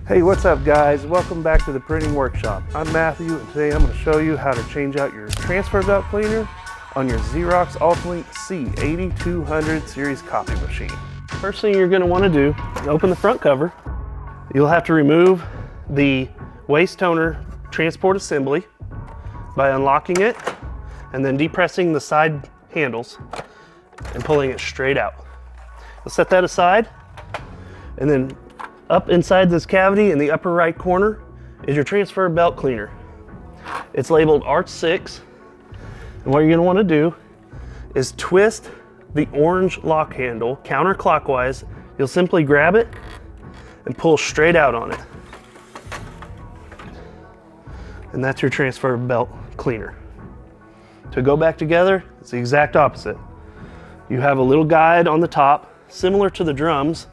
Hey, what's up guys? Welcome back to the printing workshop. I'm Matthew and today I'm going to show you how to change out your transfer belt cleaner on your Xerox Altalink C8200 series copy machine. First thing you're going to want to do is open the front cover. You'll have to remove the waste toner transport assembly by unlocking it and then depressing the side handles and pulling it straight out. You'll set that aside, and then up inside this cavity in the upper right corner is your transfer belt cleaner. It's labeled Arch 6, and what you're going to want to do is twist the orange lock handle counterclockwise. You'll simply grab it and pull straight out on it. And that's your transfer belt cleaner. To go back together, it's the exact opposite. You have a little guide on the top, similar to the drums,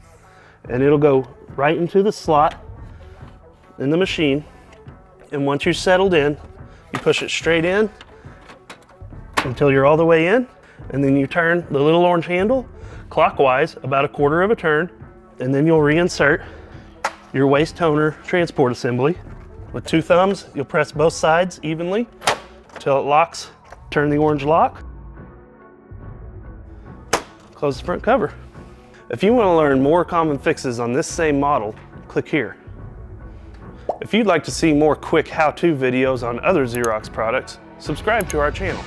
and it'll go right into the slot in the machine. And once you're settled in, you push it straight in until you're all the way in, and then you turn the little orange handle clockwise about a quarter of a turn, and then you'll reinsert your waste toner transport assembly. With two thumbs, you'll press both sides evenly until it locks. Turn the orange lock, close the front cover. If you want to learn more common fixes on this same model, click here. If you'd like to see more quick how-to videos on other Xerox products, subscribe to our channel.